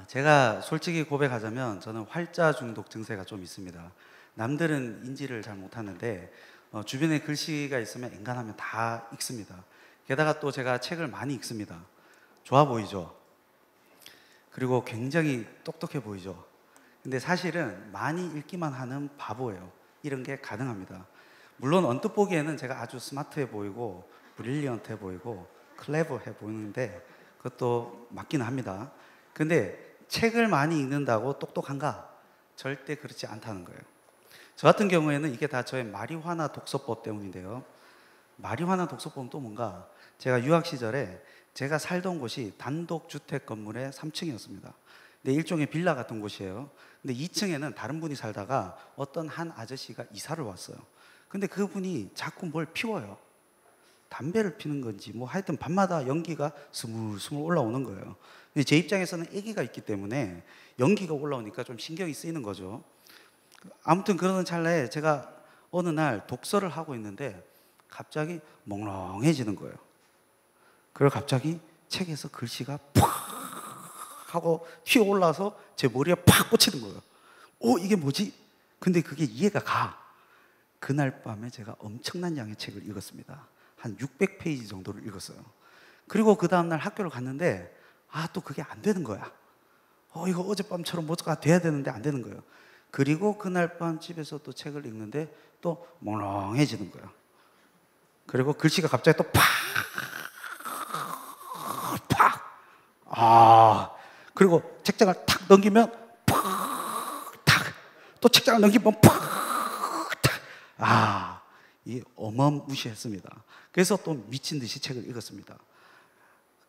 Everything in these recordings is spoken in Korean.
제가 솔직히 고백하자면 저는 활자 중독 증세가 좀 있습니다. 남들은 인지를 잘 못하는데 주변에 글씨가 있으면 엔간하면 다 읽습니다. 게다가 또 제가 책을 많이 읽습니다. 좋아 보이죠? 그리고 굉장히 똑똑해 보이죠? 근데 사실은 많이 읽기만 하는 바보예요. 이런 게 가능합니다. 물론 언뜻 보기에는 제가 아주 스마트해 보이고 브릴리언트해 보이고 클레버해 보이는데 그것도 맞긴 합니다. 근데 책을 많이 읽는다고 똑똑한가? 절대 그렇지 않다는 거예요. 저 같은 경우에는 이게 다 저의 마리화나 독서법 때문인데요. 마리화나 독서법은 또 뭔가, 제가 유학 시절에 제가 살던 곳이 단독주택 건물의 3층이었습니다. 근데 일종의 빌라 같은 곳이에요. 근데 2층에는 다른 분이 살다가 어떤 한 아저씨가 이사를 왔어요. 근데 그분이 자꾸 뭘 피워요. 담배를 피는 건지 뭐 하여튼 밤마다 연기가 스물스물 올라오는 거예요. 근데 제 입장에서는 아기가 있기 때문에 연기가 올라오니까 좀 신경이 쓰이는 거죠. 아무튼 그러는 찰나에 제가 어느 날 독서를 하고 있는데 갑자기 몽롱해지는 거예요. 그리고 갑자기 책에서 글씨가 팍 하고 튀어 올라와서 제 머리에 팍 꽂히는 거예요. 이게 뭐지? 근데 그게 이해가 가. 그날 밤에 제가 엄청난 양의 책을 읽었습니다. 한 600페이지 정도를 읽었어요. 그리고 그 다음날 학교를 갔는데 또 그게 안 되는 거야. 이거 어젯밤처럼 뭐가 돼야 되는데 안 되는 거예요. 그리고 그날 밤 집에서 또 책을 읽는데 또 몽롱해지는 거예요. 그리고 글씨가 갑자기 또 팍! 팍! 그리고 책장을 탁 넘기면 팍! 탁! 또 책장을 넘기면 팍! 탁! 이 어마무시했습니다. 그래서 또 미친 듯이 책을 읽었습니다.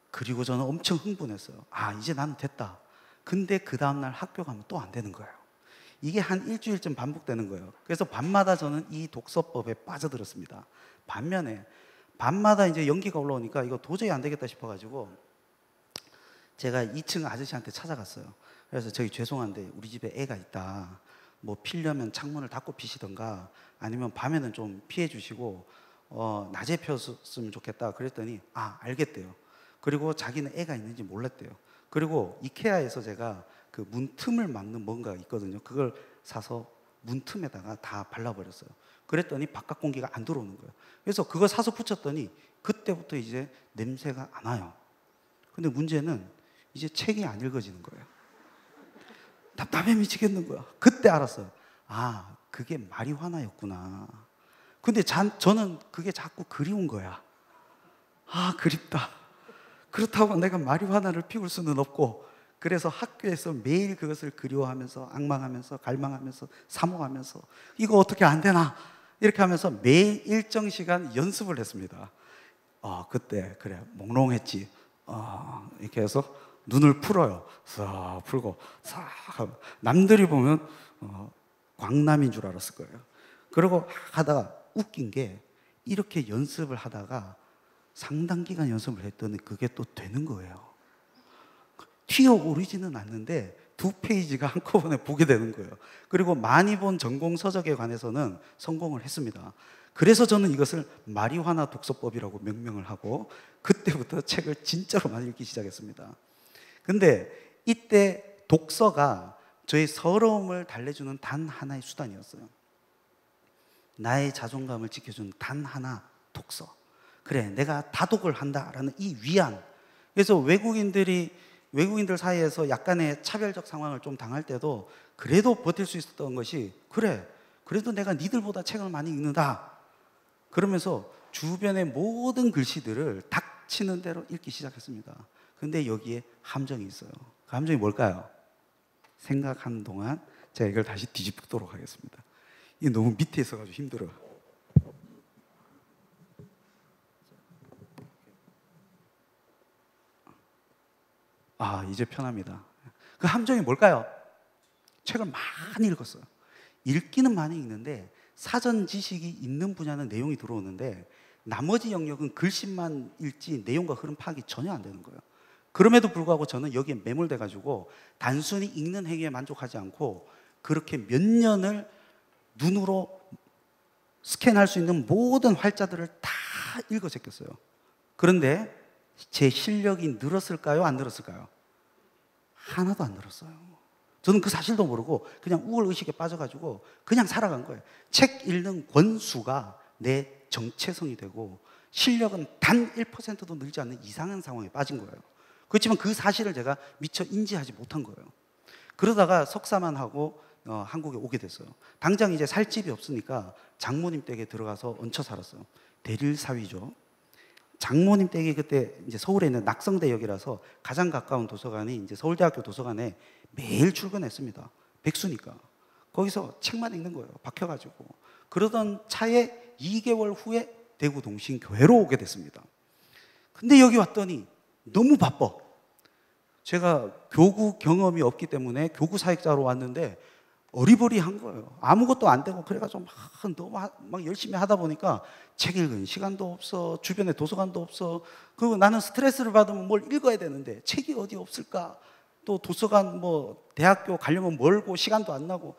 그리고 저는 엄청 흥분했어요. 이제 나는 됐다. 근데 그 다음날 학교 가면 또 안 되는 거예요. 이게 한 일주일쯤 반복되는 거예요. 그래서 밤마다 저는 이 독서법에 빠져들었습니다. 반면에 밤마다 이제 연기가 올라오니까 이거 도저히 안 되겠다 싶어가지고 제가 2층 아저씨한테 찾아갔어요. 그래서 저기 죄송한데 우리 집에 애가 있다. 뭐 피려면 창문을 닫고 피시던가 아니면 밤에는 좀 피해 주시고 낮에 폈으면 좋겠다. 그랬더니 알겠대요. 그리고 자기는 애가 있는지 몰랐대요. 그리고 이케아에서 제가 그 문틈을 막는 뭔가가 있거든요. 그걸 사서 문틈에다가 다 발라버렸어요. 그랬더니 바깥 공기가 안 들어오는 거예요. 그래서 그거 사서 붙였더니 그때부터 이제 냄새가 안 와요. 근데 문제는 이제 책이 안 읽어지는 거예요. 답답해 미치겠는 거야. 그때 알았어요. 그게 마리화나였구나. 근데 저는 그게 자꾸 그리운 거야. 그립다. 그렇다고 내가 마리화나를 피울 수는 없고, 그래서 학교에서 매일 그것을 그리워하면서 악망하면서 갈망하면서 사모하면서 이거 어떻게 안 되나 이렇게 하면서 매일 일정 시간 연습을 했습니다. 그때 그래 몽롱했지. 이렇게 해서 눈을 풀어요. 싹 풀고 싹 남들이 보면 광남인 줄 알았을 거예요. 그러고 하다가 웃긴 게 이렇게 연습을 하다가 상당 기간 연습을 했더니 그게 또 되는 거예요. 튀어오르지는 않는데 2페이지가 한꺼번에 보게 되는 거예요. 그리고 많이 본 전공 서적에 관해서는 성공을 했습니다. 그래서 저는 이것을 마리화나 독서법이라고 명명을 하고 그때부터 책을 진짜로 많이 읽기 시작했습니다. 근데 이때 독서가 저의 서러움을 달래주는 단 하나의 수단이었어요. 나의 자존감을 지켜주는 단 하나, 독서. 그래, 내가 다독을 한다라는 이 위안. 그래서 외국인들 사이에서 약간의 차별적 상황을 좀 당할 때도 그래도 버틸 수 있었던 것이, 그래, 그래도 내가 니들보다 책을 많이 읽는다. 그러면서 주변의 모든 글씨들을 닥치는 대로 읽기 시작했습니다. 근데 여기에 함정이 있어요. 그 함정이 뭘까요? 생각하는 동안 제가 이걸 다시 뒤집도록 하겠습니다. 이게 너무 밑에 있어가지고 힘들어요. 이제 편합니다. 그 함정이 뭘까요? 책을 많이 읽었어요. 읽기는 많이 읽는데 사전 지식이 있는 분야는 내용이 들어오는데 나머지 영역은 글씨만 읽지 내용과 흐름 파악이 전혀 안 되는 거예요. 그럼에도 불구하고 저는 여기에 매몰돼 가지고 단순히 읽는 행위에 만족하지 않고 그렇게 몇 년을 눈으로 스캔할 수 있는 모든 활자들을 다 읽어 제꼈어요. 그런데 제 실력이 늘었을까요? 안 늘었을까요? 하나도 안 늘었어요. 저는 그 사실도 모르고 그냥 우울의식에 빠져가지고 그냥 살아간 거예요. 책 읽는 권수가 내 정체성이 되고 실력은 단 1%도 늘지 않는 이상한 상황에 빠진 거예요. 그렇지만 그 사실을 제가 미처 인지하지 못한 거예요. 그러다가 석사만 하고 한국에 오게 됐어요. 당장 이제 살 집이 없으니까 장모님 댁에 들어가서 얹혀 살았어요. 대릴사위죠. 장모님 댁이 그때 이제 서울에 있는 낙성대역이라서 가장 가까운 도서관이 이제 서울대학교 도서관에 매일 출근했습니다. 백수니까. 거기서 책만 읽는 거예요. 박혀가지고. 그러던 차에 2개월 후에 대구 동신교회로 오게 됐습니다. 근데 여기 왔더니 너무 바빠. 제가 교구 경험이 없기 때문에 교구 사역자로 왔는데 어리버리한 거예요. 아무것도 안 되고 그래가지고 막 열심히 하다 보니까 책 읽은 시간도 없어. 주변에 도서관도 없어. 그리고 나는 스트레스를 받으면 뭘 읽어야 되는데 책이 어디 없을까? 또 도서관 대학교 가려면 멀고 시간도 안 나고.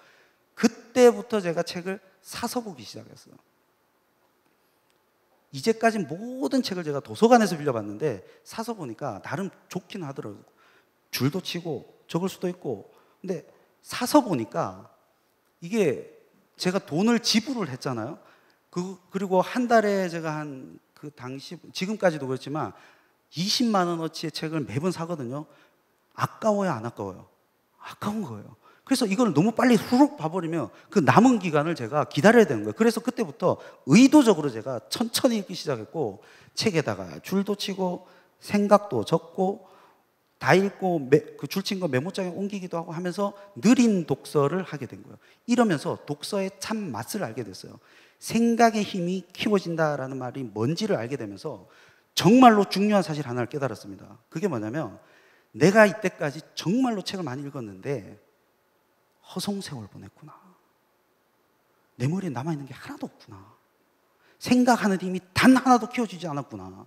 그때부터 제가 책을 사서 보기 시작했어요. 이제까지 모든 책을 제가 도서관에서 빌려봤는데 사서 보니까 나름 좋긴 하더라고요. 줄도 치고 적을 수도 있고. 근데 사서 보니까 이게 제가 돈을 지불을 했잖아요. 그리고 한 달에 제가 그 당시 지금까지도 그렇지만 20만 원어치의 책을 매번 사거든요. 아까워요, 안 아까워요? 아까운 거예요. 그래서 이걸 너무 빨리 후룩 봐버리면 그 남은 기간을 제가 기다려야 되는 거예요. 그래서 그때부터 의도적으로 제가 천천히 읽기 시작했고 책에다가 줄도 치고 생각도 적고 다 읽고 그 줄친 거 메모장에 옮기기도 하고 하면서 느린 독서를 하게 된 거예요. 이러면서 독서의 참 맛을 알게 됐어요. 생각의 힘이 키워진다라는 말이 뭔지를 알게 되면서 정말로 중요한 사실 하나를 깨달았습니다. 그게 뭐냐면 내가 이때까지 정말로 책을 많이 읽었는데 허송세월 보냈구나. 내 머리에 남아있는 게 하나도 없구나. 생각하는 힘이 단 하나도 키워지지 않았구나.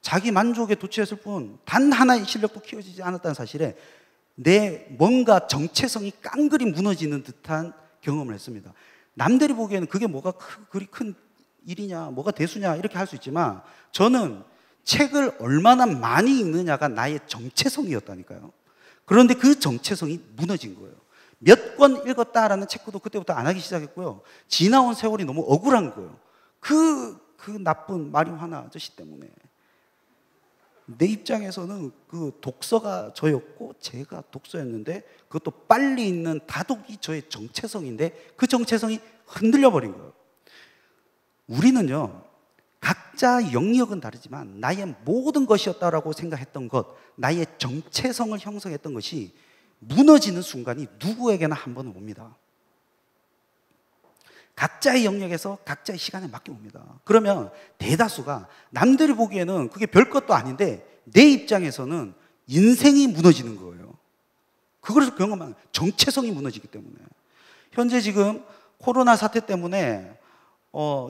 자기 만족에 도취했을 뿐 단 하나의 실력도 키워지지 않았다는 사실에 내 뭔가 정체성이 깡그리 무너지는 듯한 경험을 했습니다. 남들이 보기에는 그게 뭐가 그리 큰 일이냐, 뭐가 대수냐 이렇게 할 수 있지만 저는 책을 얼마나 많이 읽느냐가 나의 정체성이었다니까요. 그런데 그 정체성이 무너진 거예요. 몇 권 읽었다라는 체크도 그때부터 안 하기 시작했고요. 지나온 세월이 너무 억울한 거예요. 그 나쁜 마리화나 아저씨 때문에. 내 입장에서는 그 독서가 저였고 제가 독서였는데 그것도 빨리 읽는 다독이 저의 정체성인데 그 정체성이 흔들려 버린 거예요. 우리는요, 각자 영역은 다르지만 나의 모든 것이었다라고 생각했던 것, 나의 정체성을 형성했던 것이 무너지는 순간이 누구에게나 한 번은 옵니다. 각자의 영역에서 각자의 시간에 맞게 옵니다. 그러면 대다수가 남들이 보기에는 그게 별것도 아닌데 내 입장에서는 인생이 무너지는 거예요. 그걸 경험한 정체성이 무너지기 때문에. 현재 지금 코로나 사태 때문에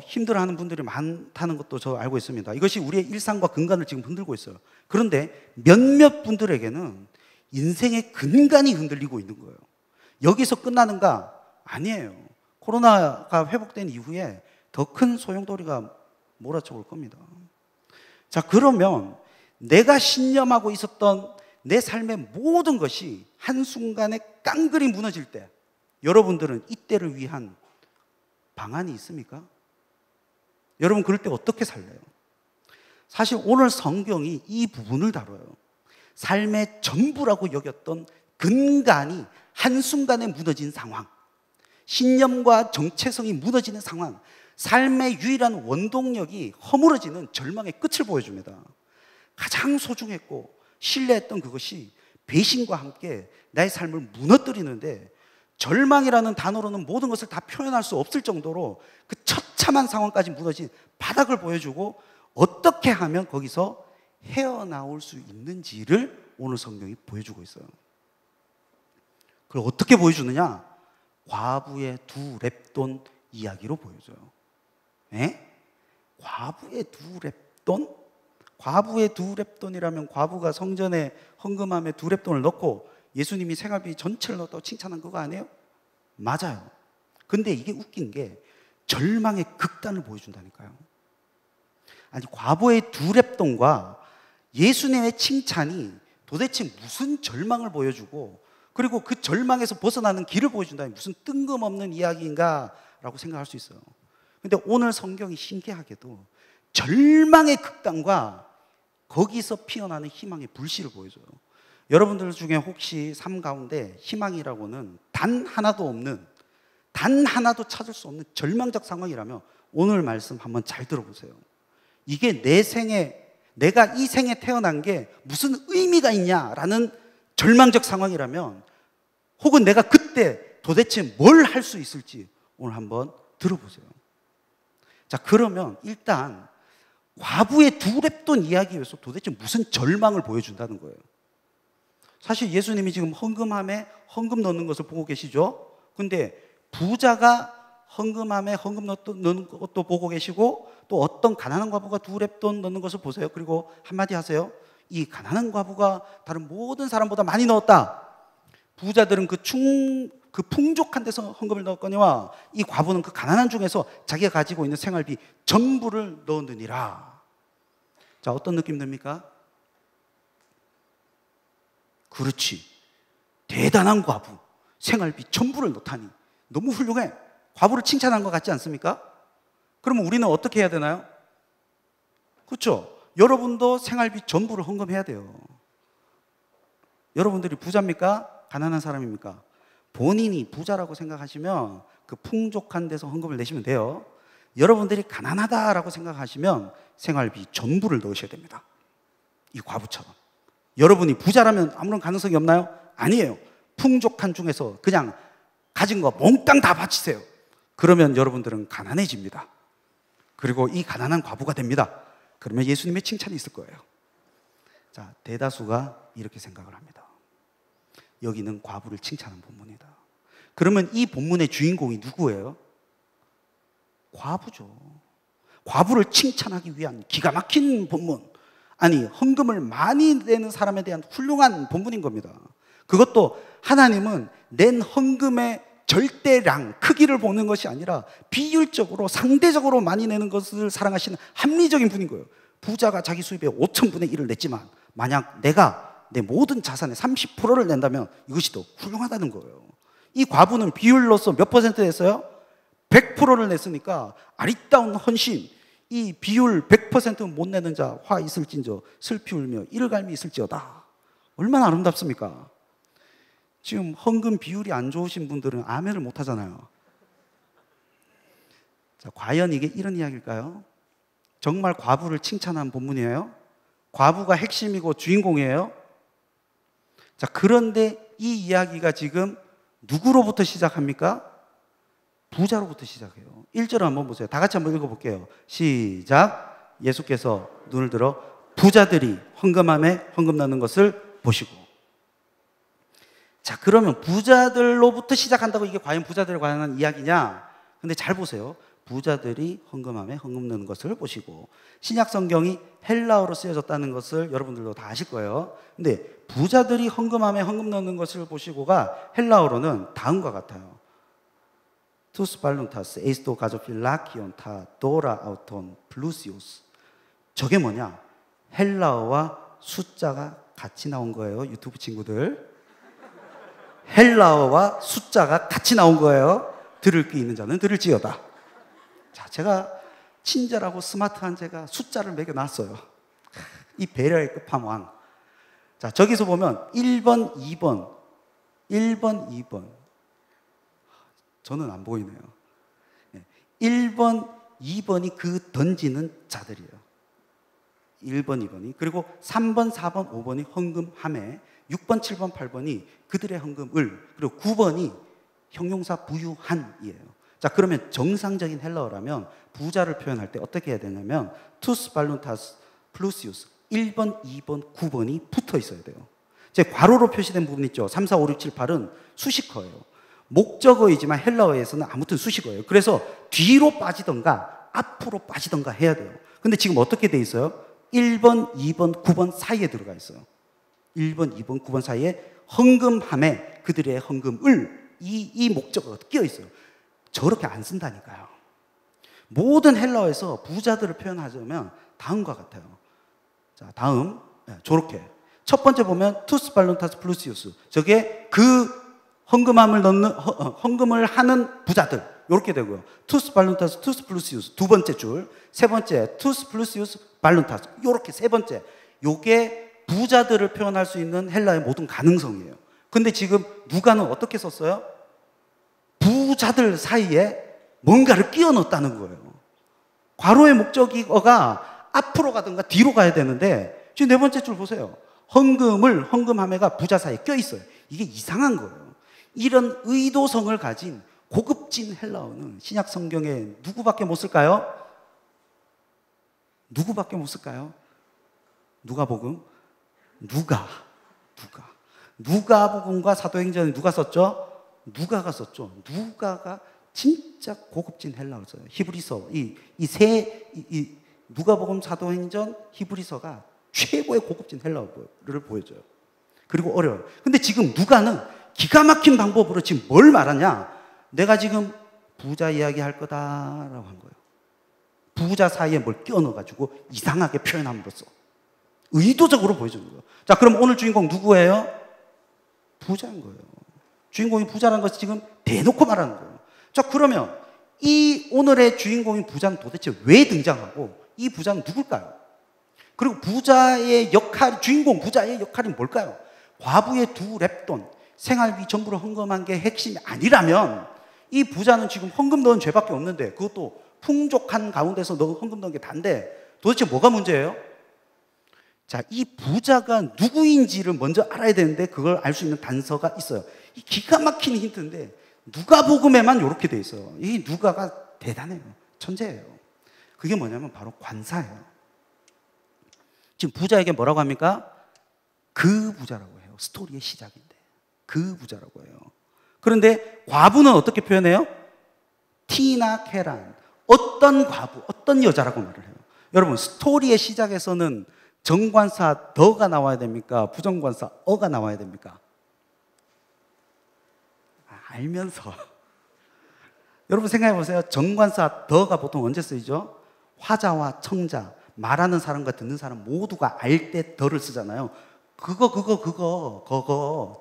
힘들어하는 분들이 많다는 것도 저 알고 있습니다. 이것이 우리의 일상과 근간을 지금 흔들고 있어요. 그런데 몇몇 분들에게는 인생의 근간이 흔들리고 있는 거예요. 여기서 끝나는가? 아니에요. 코로나가 회복된 이후에 더 큰 소용돌이가 몰아쳐 올 겁니다. 자, 그러면 내가 신념하고 있었던 내 삶의 모든 것이 한순간에 깡그리 무너질 때 여러분들은 이때를 위한 방안이 있습니까? 여러분 그럴 때 어떻게 살래요? 사실 오늘 성경이 이 부분을 다뤄요. 삶의 전부라고 여겼던 근간이 한순간에 무너진 상황, 신념과 정체성이 무너지는 상황, 삶의 유일한 원동력이 허물어지는 절망의 끝을 보여줍니다. 가장 소중했고 신뢰했던 그것이 배신과 함께 나의 삶을 무너뜨리는데 절망이라는 단어로는 모든 것을 다 표현할 수 없을 정도로 그 처참한 상황까지 무너진 바닥을 보여주고 어떻게 하면 거기서 헤어나올 수 있는지를 오늘 성경이 보여주고 있어요. 그걸 어떻게 보여주느냐? 과부의 두 렙돈 이야기로 보여줘요. 에? 과부의 두 렙돈? 과부의 두 렙돈이라면 과부가 성전에 헌금함에 두 렙돈을 넣고 예수님이 생활비 전체를 넣었다고 칭찬한 그거 아니에요? 맞아요. 근데 이게 웃긴 게 절망의 극단을 보여준다니까요. 아니, 과부의 두 렙돈과 예수님의 칭찬이 도대체 무슨 절망을 보여주고 그리고 그 절망에서 벗어나는 길을 보여준다니 무슨 뜬금없는 이야기인가라고 생각할 수 있어요. 근데 오늘 성경이 신기하게도 절망의 극단과 거기서 피어나는 희망의 불씨를 보여줘요. 여러분들 중에 혹시 삶 가운데 희망이라고는 단 하나도 없는, 단 하나도 찾을 수 없는 절망적 상황이라면 오늘 말씀 한번 잘 들어보세요. 이게 내 생에, 내가 이 생에 태어난 게 무슨 의미가 있냐라는 절망적 상황이라면, 혹은 내가 그때 도대체 뭘 할 수 있을지 오늘 한번 들어보세요. 자, 그러면 일단 과부의 두 랩돈 이야기에서 도대체 무슨 절망을 보여준다는 거예요. 사실 예수님이 지금 헌금함에 헌금 넣는 것을 보고 계시죠. 근데 부자가 헌금함에 헌금 넣는 것도 보고 계시고, 또 어떤 가난한 과부가 두 랩돈 넣는 것을 보세요. 그리고 한마디 하세요. 이 가난한 과부가 다른 모든 사람보다 많이 넣었다. 부자들은 그 풍족한 데서 헌금을 넣었거니와 이 과부는 그 가난한 중에서 자기가 가지고 있는 생활비 전부를 넣었느니라. 자, 어떤 느낌 듭니까? 그렇지, 대단한 과부, 생활비 전부를 넣다니 너무 훌륭해. 과부를 칭찬한 것 같지 않습니까? 그러면 우리는 어떻게 해야 되나요? 그렇죠? 여러분도 생활비 전부를 헌금해야 돼요. 여러분들이 부자입니까? 가난한 사람입니까? 본인이 부자라고 생각하시면 그 풍족한 데서 헌금을 내시면 돼요. 여러분들이 가난하다라고 생각하시면 생활비 전부를 넣으셔야 됩니다. 이 과부처럼. 여러분이 부자라면 아무런 가능성이 없나요? 아니에요. 풍족한 중에서 그냥 가진 거 몽땅 다 바치세요. 그러면 여러분들은 가난해집니다. 그리고 이 가난한 과부가 됩니다. 그러면 예수님의 칭찬이 있을 거예요. 자, 대다수가 이렇게 생각을 합니다. 여기는 과부를 칭찬한 본문이다. 그러면 이 본문의 주인공이 누구예요? 과부죠. 과부를 칭찬하기 위한 기가 막힌 본문. 아니, 헌금을 많이 내는 사람에 대한 훌륭한 본문인 겁니다. 그것도 하나님은 낸 헌금의 절대량, 크기를 보는 것이 아니라 비율적으로, 상대적으로 많이 내는 것을 사랑하시는 합리적인 분인 거예요. 부자가 자기 수입의 5,000분의 1을 냈지만 만약 내가 내 모든 자산의 30%를 낸다면 이것이 더 훌륭하다는 거예요. 이 과부는 비율로서 몇 퍼센트 냈어요? 100%를 냈으니까 아리따운 헌신, 이 비율 100% 못 내는 자 화 있을진저 슬피 울며 이를 갈미 있을지어다. 얼마나 아름답습니까? 지금 헌금 비율이 안 좋으신 분들은 아멘을 못 하잖아요. 자, 과연 이게 이런 이야기일까요? 정말 과부를 칭찬한 본문이에요? 과부가 핵심이고 주인공이에요? 자, 그런데 이 이야기가 지금 누구로부터 시작합니까? 부자로부터 시작해요. 1절 한번 보세요. 다 같이 한번 읽어볼게요. 시작. 예수께서 눈을 들어 부자들이 헌금함에 헌금 넣는 것을 보시고. 자, 그러면 부자들로부터 시작한다고 이게 과연 부자들에 관한 이야기냐? 근데 잘 보세요. 부자들이 헌금함에 헌금 넣는 것을 보시고. 신약 성경이 헬라어로 쓰여졌다는 것을 여러분들도 다 아실 거예요. 근데 부자들이 헌금함에 헌금 넣는 것을 보시고가 헬라어로는 다음과 같아요. 투스 발룬타스 에이스토 가조필라키온 타 도라 아우톤 플루시오스. 저게 뭐냐? 헬라어와 숫자가 같이 나온 거예요. 유튜브 친구들, 헬라어와 숫자가 같이 나온 거예요. 들을 귀 있는 자는 들을지어다. 자, 제가 친절하고 스마트한 제가 숫자를 매겨놨어요. 이 배려의 끝판왕. 자, 저기서 보면 1번, 2번, 1번, 2번. 저는 안 보이네요. 1번, 2번이 그 던지는 자들이에요. 1번, 2번이. 그리고 3번, 4번, 5번이 헌금함에, 6번, 7번, 8번이 그들의 헌금을, 그리고 9번이 형용사 부유한이에요. 자, 그러면 정상적인 헬라어라면 부자를 표현할 때 어떻게 해야 되냐면 투스 발룬타스 플루시우스 1번, 2번, 9번이 붙어 있어야 돼요. 제 괄호로 표시된 부분 있죠. 3, 4, 5, 6, 7, 8은 수식어예요. 목적어이지만 헬라어에서는 아무튼 수식어예요. 그래서 뒤로 빠지던가 앞으로 빠지던가 해야 돼요. 근데 지금 어떻게 돼 있어요? 1번, 2번, 9번 사이에 들어가 있어요. 1번, 2번, 9번 사이에 헌금함에 그들의 헌금을 이 목적어가 끼어 있어요. 저렇게 안 쓴다니까요. 모든 헬라어에서 부자들을 표현하자면 다음과 같아요. 자, 다음. 저렇게 첫 번째 보면 투스 발론타스 플루시우스. 저게 그 헌금을 하는 부자들. 이렇게 되고요. 투스 발론타스 투스 플루시우스. 두 번째 줄. 세 번째 투스 플루시우스 발론타스. 이렇게 세 번째. 요게 부자들을 표현할 수 있는 헬라의 모든 가능성이에요. 근데 지금 누가는 어떻게 썼어요? 부자들 사이에 뭔가를 끼워 넣었다는 거예요. 괄호의 목적어가 앞으로 가든가 뒤로 가야 되는데 지금 네 번째 줄 보세요. 헌금함에가 부자 사이에 껴 있어요. 이게 이상한 거예요. 이런 의도성을 가진 고급진 헬라어는 신약 성경에 누구밖에 못 쓸까요? 누구밖에 못 쓸까요? 누가복음? 누가복음과 사도행전에 누가 썼죠? 누가가 썼죠. 누가가 진짜 고급진 헬라어를 써요. 히브리서, 누가복음, 사도행전, 히브리서가 최고의 고급진 헬라어를 보여줘요. 그리고 어려워요. 근데 지금 누가는 기가 막힌 방법으로 지금 뭘 말하냐? 내가 지금 부자 이야기 할 거다라고 한 거예요. 부자 사이에 뭘 끼워 넣어가지고 이상하게 표현함으로써 의도적으로 보여주는 거예요. 자, 그럼 오늘 주인공 누구예요? 부자인 거예요. 주인공이 부자라는 것을 지금 대놓고 말하는 거예요. 자, 그러면 이 오늘의 주인공인 부자는 도대체 왜 등장하고 이 부자는 누굴까요? 그리고 주인공 부자의 역할이 뭘까요? 과부의 두 랩돈, 생활비 전부를 헌금한 게 핵심이 아니라면 이 부자는 지금 헌금 넣은 죄밖에 없는데 그것도 풍족한 가운데서 헌금 넣은 게 단데 도대체 뭐가 문제예요? 자, 이 부자가 누구인지를 먼저 알아야 되는데 그걸 알 수 있는 단서가 있어요. 이 기가 막힌 힌트인데 누가복음에만 이렇게 돼 있어요. 이 누가가 대단해요. 천재예요. 그게 뭐냐면 바로 관사예요. 지금 부자에게 뭐라고 합니까? 그 부자라고 해요. 스토리의 시작인데 그 부자라고 해요. 그런데 과부는 어떻게 표현해요? 티나 케란, 어떤 과부, 어떤 여자라고 말을 해요. 여러분, 스토리의 시작에서는 정관사 더가 나와야 됩니까? 부정관사 어가 나와야 됩니까? 알면서 여러분 생각해 보세요. 정관사 더가 보통 언제 쓰이죠? 화자와 청자, 말하는 사람과 듣는 사람 모두가 알 때 더를 쓰잖아요. 그거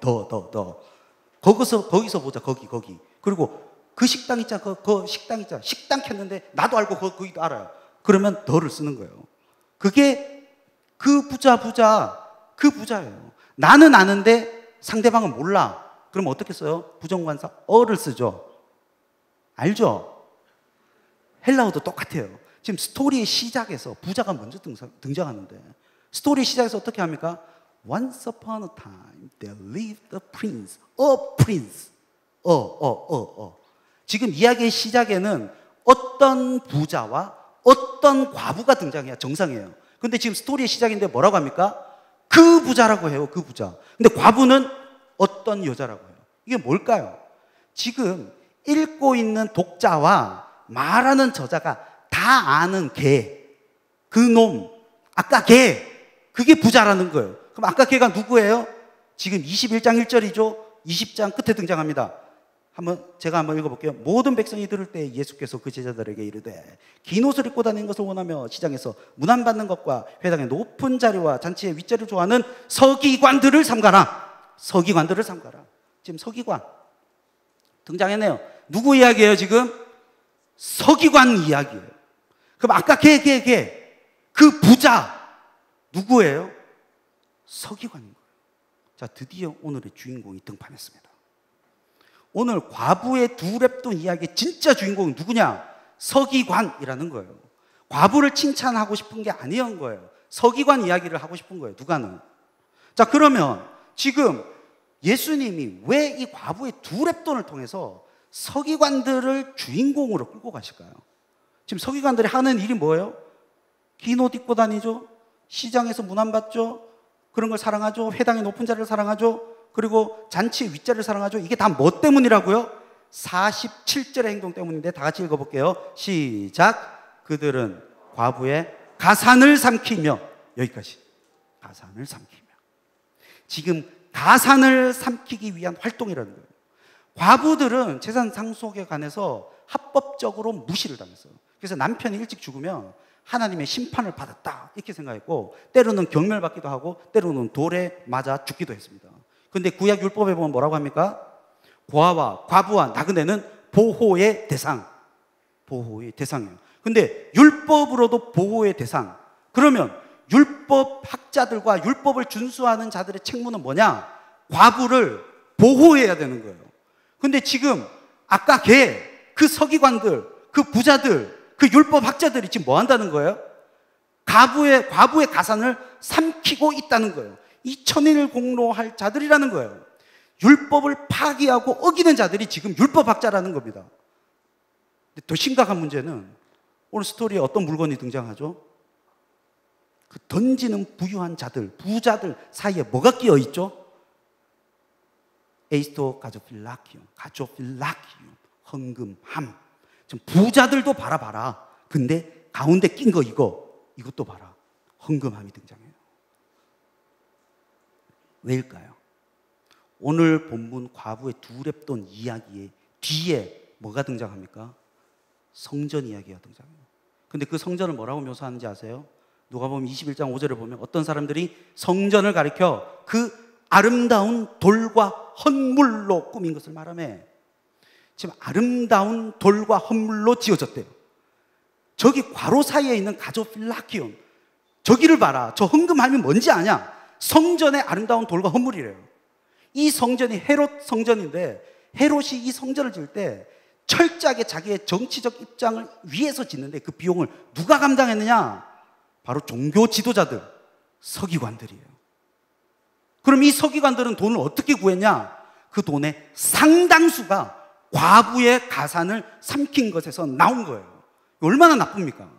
더 거기서 보자. 거기 그리고 그 식당 있잖아. 그 식당 있잖아. 식당 켰는데 나도 알고 거기도 알아요. 그러면 더를 쓰는 거예요. 그게 그 부자예요. 나는 아는데 상대방은 몰라. 그럼 어떻게 써요? 부정관사 어를 쓰죠. 알죠? 헬라어도 똑같아요. 지금 스토리의 시작에서 부자가 먼저 등장하는데 스토리의 시작에서 어떻게 합니까? Once upon a time there lived a prince. 지금 이야기의 시작에는 어떤 부자와 어떤 과부가 등장해야 정상이에요. 근데 지금 스토리의 시작인데 뭐라고 합니까? 그 부자라고 해요. 그 부자. 근데 과부는 어떤 여자라고 해요. 이게 뭘까요? 지금 읽고 있는 독자와 말하는 저자가 다 아는 그놈, 아까 그게 부자라는 거예요. 그럼 아까 걔가 누구예요? 지금 21장 1절이죠. 20장 끝에 등장합니다. 제가 한번 읽어볼게요. 모든 백성이 들을 때 예수께서 그 제자들에게 이르되 긴 옷을 입고 다니는 것을 원하며 시장에서 문안받는 것과 회당의 높은 자리와 잔치의 윗자리를 좋아하는 서기관들을 삼가라. 지금 서기관 등장했네요. 누구 이야기예요 지금? 서기관 이야기예요. 그럼 아까 그 부자 누구예요? 서기관인 거예요. 자, 드디어 오늘의 주인공이 등판했습니다. 오늘 과부의 두 랩돈 이야기의 진짜 주인공은 누구냐? 서기관이라는 거예요. 과부를 칭찬하고 싶은 게 아니었던 거예요. 서기관 이야기를 하고 싶은 거예요. 누가는. 자, 그러면 지금 예수님이 왜 이 과부의 두 랩돈을 통해서 서기관들을 주인공으로 끌고 가실까요? 지금 서기관들이 하는 일이 뭐예요? 긴 옷 입고 다니죠. 시장에서 문안받죠. 그런 걸 사랑하죠. 회당의 높은 자리를 사랑하죠. 그리고 잔치의 윗자리를 사랑하죠. 이게 다 뭐 때문이라고요? 47절의 행동 때문인데 다 같이 읽어볼게요. 시작. 그들은 과부의 가산을 삼키며, 여기까지. 가산을 삼키며. 지금 가산을 삼키기 위한 활동이라는 거예요. 과부들은 재산 상속에 관해서 합법적으로 무시를 당했어요. 그래서 남편이 일찍 죽으면 하나님의 심판을 받았다 이렇게 생각했고, 때로는 경멸받기도 하고 때로는 돌에 맞아 죽기도 했습니다. 그런데 구약 율법에 보면 뭐라고 합니까? 고아와 과부와 나그네는 보호의 대상, 보호의 대상이에요. 근데 율법으로도 보호의 대상. 그러면 율법 학자들과 율법을 준수하는 자들의 책무는 뭐냐? 과부를 보호해야 되는 거예요. 근데 지금 아까 그 서기관들, 그 부자들, 그 율법 학자들이 지금 뭐 한다는 거예요? 과부의 가산을 삼키고 있다는 거예요. 이 천인을 공로할 자들이라는 거예요. 율법을 파기하고 어기는 자들이 지금 율법 학자라는 겁니다. 근데 더 심각한 문제는 오늘 스토리에 어떤 물건이 등장하죠? 그 던지는 부유한 자들, 부자들 사이에 뭐가 끼어 있죠? 에이스토 가조필라키움, 헌금함. 지금 부자들도 봐라. 근데 가운데 낀 거 이것도 봐라. 헌금함이 등장해요. 왜일까요? 오늘 본문 과부의 두 랩돈 이야기의 뒤에 뭐가 등장합니까? 성전 이야기가 등장해요. 근데 그 성전을 뭐라고 묘사하는지 아세요? 누가복음 21장 5절에 보면 어떤 사람들이 성전을 가리켜 그 아름다운 돌과 헌물로 꾸민 것을 말하며, 지금 아름다운 돌과 헌물로 지어졌대요. 저기 괄호 사이에 있는 가조필라키온, 저기를 봐라. 저 헌금함이 뭔지 아냐? 성전의 아름다운 돌과 헌물이래요. 이 성전이 헤롯 성전인데, 헤롯이 이 성전을 지을 때 철저하게 자기의 정치적 입장을 위해서 짓는데 그 비용을 누가 감당했느냐? 바로 종교 지도자들, 서기관들이에요. 그럼 이 서기관들은 돈을 어떻게 구했냐? 그 돈의 상당수가 과부의 가산을 삼킨 것에서 나온 거예요. 얼마나 나쁩니까?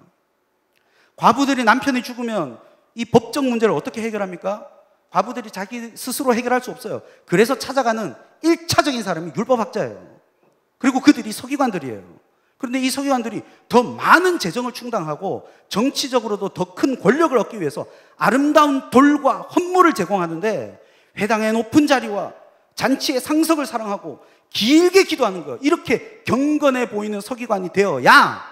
과부들이 남편이 죽으면 이 법적 문제를 어떻게 해결합니까? 과부들이 자기 스스로 해결할 수 없어요. 그래서 찾아가는 1차적인 사람이 율법학자예요. 그리고 그들이 서기관들이에요. 그런데 이 서기관들이 더 많은 재정을 충당하고 정치적으로도 더 큰 권력을 얻기 위해서 아름다운 돌과 헌물을 제공하는데, 회당의 높은 자리와 잔치의 상석을 사랑하고 길게 기도하는 거예요. 이렇게 경건해 보이는 서기관이 되어야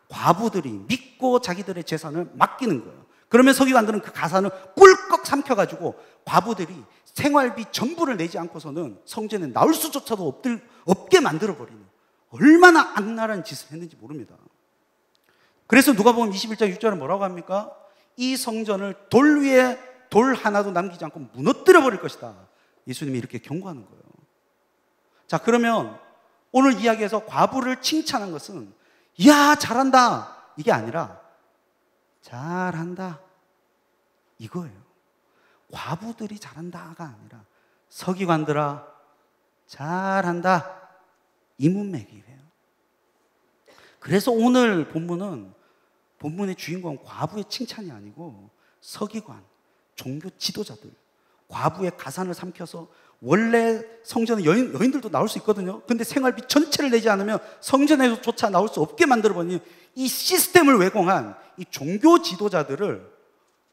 과부들이 믿고 자기들의 재산을 맡기는 거예요. 그러면 서기관들은 그 가산을 꿀꺽 삼켜가지고 과부들이 생활비 전부를 내지 않고서는 성전에 나올 수조차도 없게 만들어버리는, 얼마나 악랄한 짓을 했는지 모릅니다. 그래서 누가복음 21장 6절은 뭐라고 합니까? 이 성전을 돌 위에 돌 하나도 남기지 않고 무너뜨려 버릴 것이다. 예수님이 이렇게 경고하는 거예요. 자, 그러면 오늘 이야기에서 과부를 칭찬한 것은 이야 잘한다 이게 아니라 잘한다 이거예요. 과부들이 잘한다가 아니라 서기관들아 잘한다 이 문맥이에요. 그래서 오늘 본문의 주인공은 과부의 칭찬이 아니고 서기관, 종교 지도자들, 과부의 가산을 삼켜서, 원래 성전은 여인들도 나올 수 있거든요. 근데 생활비 전체를 내지 않으면 성전에조차 나올 수 없게 만들어버린 이 시스템을 왜곡한 이 종교 지도자들을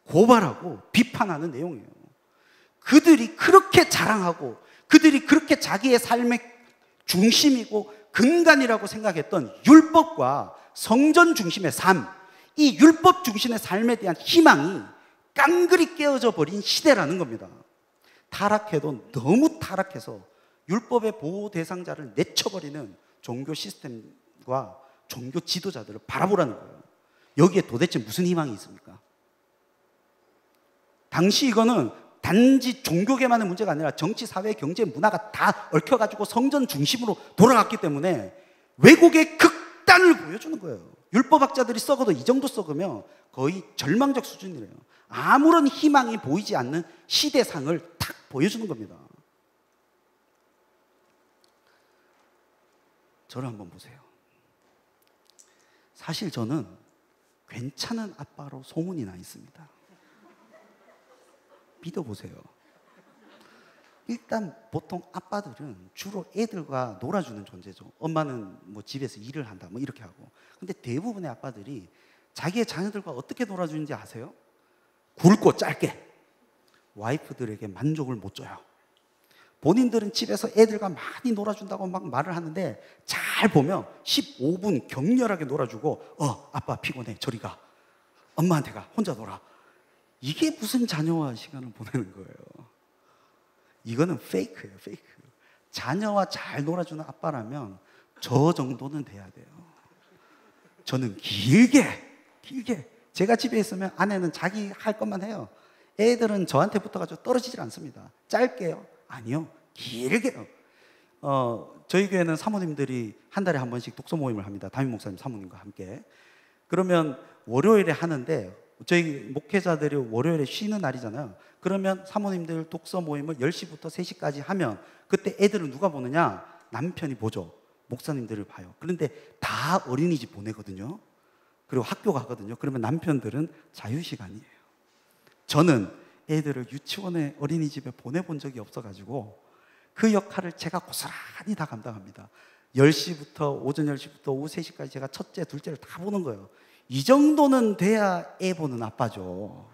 고발하고 비판하는 내용이에요. 그들이 그렇게 자랑하고 그들이 그렇게 자기의 삶의 중심이고 근간이라고 생각했던 율법과 성전 중심의 삶, 이 율법 중심의 삶에 대한 희망이 깡그리 깨어져 버린 시대라는 겁니다. 타락해도 너무 타락해서 율법의 보호 대상자를 내쳐버리는 종교 시스템과 종교 지도자들을 바라보라는 거예요. 여기에 도대체 무슨 희망이 있습니까? 당시 이거는 단지 종교계만의 문제가 아니라 정치, 사회, 경제, 문화가 다 얽혀가지고 성전 중심으로 돌아갔기 때문에 왜곡의 극단을 보여주는 거예요. 율법학자들이 썩어도 이 정도 썩으면 거의 절망적 수준이래요. 아무런 희망이 보이지 않는 시대상을 탁 보여주는 겁니다. 저를 한번 보세요. 사실 저는 괜찮은 아빠로 소문이 나 있습니다. 믿어보세요. 일단 보통 아빠들은 주로 애들과 놀아주는 존재죠. 엄마는 뭐 집에서 일을 한다 뭐 이렇게 하고. 근데 대부분의 아빠들이 자기의 자녀들과 어떻게 놀아주는지 아세요? 굵고 짧게. 와이프들에게 만족을 못 줘요. 본인들은 집에서 애들과 많이 놀아준다고 막 말을 하는데 잘 보면 15분 격렬하게 놀아주고 아빠 피곤해 저리 가. 엄마한테 가. 혼자 놀아. 이게 무슨 자녀와 시간을 보내는 거예요. 이거는 페이크예요. 페이크. 자녀와 잘 놀아주는 아빠라면 저 정도는 돼야 돼요. 저는 길게 제가 집에 있으면 아내는 자기 할 것만 해요. 애들은 저한테 붙어가지고 떨어지질 않습니다. 짧게요? 아니요. 길게요. 저희 교회는 사모님들이 한 달에 한 번씩 독서 모임을 합니다. 담임 목사님 사모님과 함께. 그러면 월요일에 하는데 저희 목회자들이 월요일에 쉬는 날이잖아요. 그러면 사모님들 독서 모임을 10시부터 3시까지 하면 그때 애들은 누가 보느냐? 남편이 보죠. 목사님들을 봐요. 그런데 다 어린이집 보내거든요. 그리고 학교 가거든요. 그러면 남편들은 자유시간이에요. 저는 애들을 유치원에 어린이집에 보내본 적이 없어가지고 그 역할을 제가 고스란히 다 감당합니다. 10시부터 오전 10시부터 오후 3시까지 제가 첫째, 둘째를 다 보는 거예요. 이 정도는 돼야 애 보는 아빠죠.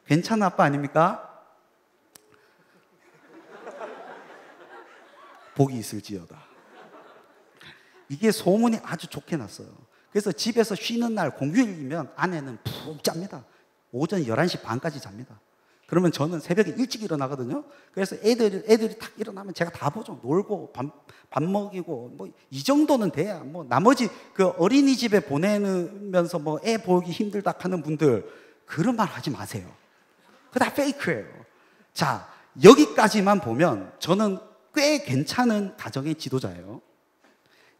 괜찮은 아빠 아닙니까? 복이 있을지어다. 이게 소문이 아주 좋게 났어요. 그래서 집에서 쉬는 날 공휴일이면 아내는 푹 잡니다. 오전 11시 반까지 잡니다. 그러면 저는 새벽에 일찍 일어나거든요. 그래서 애들이 탁 일어나면 제가 다 보죠. 놀고 밥 먹이고 뭐 이 정도는 돼야 뭐 나머지 그 어린이집에 보내면서 뭐 애 보기 힘들다 하는 분들 그런 말 하지 마세요. 그거 다 페이크예요. 자, 여기까지만 보면 저는 꽤 괜찮은 가정의 지도자예요.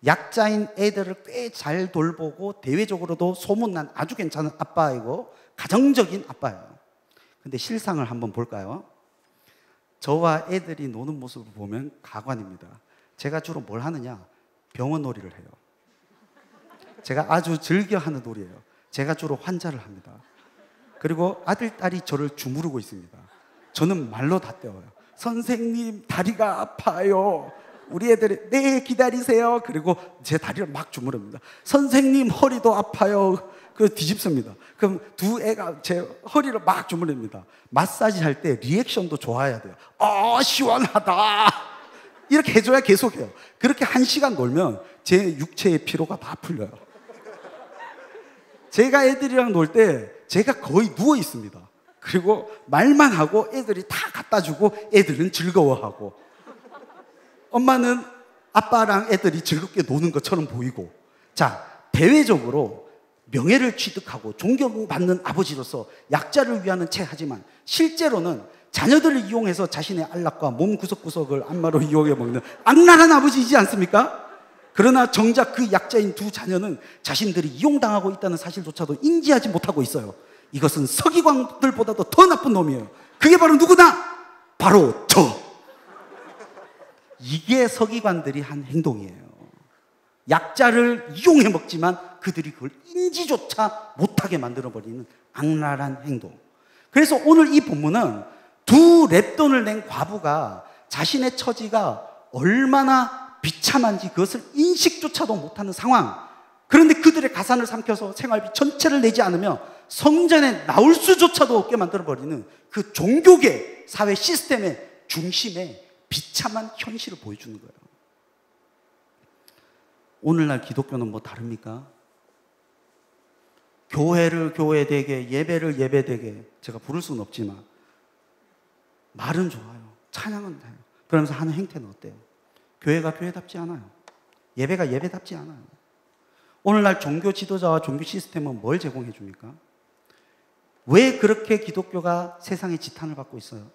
약자인 애들을 꽤 잘 돌보고 대외적으로도 소문난 아주 괜찮은 아빠이고 가정적인 아빠예요. 근데 실상을 한번 볼까요? 저와 애들이 노는 모습을 보면 가관입니다. 제가 주로 뭘 하느냐? 병원 놀이를 해요. 제가 아주 즐겨하는 놀이예요. 제가 주로 환자를 합니다. 그리고 아들, 딸이 저를 주무르고 있습니다. 저는 말로 다 때워요. 선생님, 다리가 아파요. 우리 애들이 네, 기다리세요. 그리고 제 다리를 막 주무릅니다. 선생님, 허리도 아파요. 그 뒤집습니다. 그럼 두 애가 제 허리를 막 주무릅니다. 마사지 할 때 리액션도 좋아야 돼요. 시원하다. 이렇게 해줘야 계속해요. 그렇게 1시간 놀면 제 육체의 피로가 다 풀려요. 제가 애들이랑 놀 때 제가 거의 누워 있습니다. 그리고 말만 하고 애들이 다 갖다 주고 애들은 즐거워하고 엄마는 아빠랑 애들이 즐겁게 노는 것처럼 보이고. 자, 대외적으로 명예를 취득하고 존경받는 아버지로서 약자를 위하는 채 하지만 실제로는 자녀들을 이용해서 자신의 안락과 몸 구석구석을 안마로 이용해 먹는 악랄한 아버지이지 않습니까? 그러나 정작 그 약자인 두 자녀는 자신들이 이용당하고 있다는 사실조차도 인지하지 못하고 있어요. 이것은 서기관들보다도 더 나쁜 놈이에요. 그게 바로 누구다? 바로 저. 이게 서기관들이 한 행동이에요. 약자를 이용해 먹지만 그들이 그걸 인지조차 못하게 만들어버리는 악랄한 행동. 그래서 오늘 이 본문은 두 랩돈을 낸 과부가 자신의 처지가 얼마나 비참한지 그것을 인식조차도 못하는 상황. 그런데 그들의 가산을 삼켜서 생활비 전체를 내지 않으면 성전에 나올 수조차도 없게 만들어버리는 그 종교계 사회 시스템의 중심에 비참한 현실을 보여주는 거예요. 오늘날 기독교는 뭐 다릅니까? 교회를 교회되게, 예배를 예배되게 제가 부를 수는 없지만 말은 좋아요. 찬양은 돼요. 그러면서 하는 행태는 어때요? 교회가 교회답지 않아요. 예배가 예배답지 않아요. 오늘날 종교 지도자와 종교 시스템은 뭘 제공해 줍니까? 왜 그렇게 기독교가 세상의 지탄을 받고 있어요?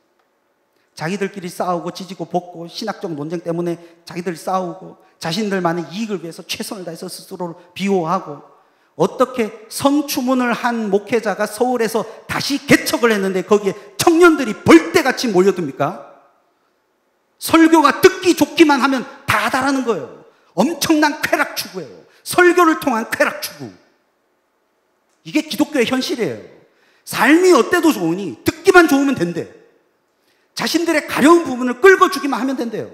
자기들끼리 싸우고 지지고 볶고 신학적 논쟁 때문에 자기들이 싸우고 자신들만의 이익을 위해서 최선을 다해서 스스로를 비호하고 어떻게 성추문을 한 목회자가 서울에서 다시 개척을 했는데 거기에 청년들이 벌떼같이 몰려듭니까? 설교가 듣기 좋기만 하면 다 달하는 거예요. 엄청난 쾌락 추구예요. 설교를 통한 쾌락 추구. 이게 기독교의 현실이에요. 삶이 어때도 좋으니 듣기만 좋으면 된대. 자신들의 가려운 부분을 끌어주기만 하면 된대요.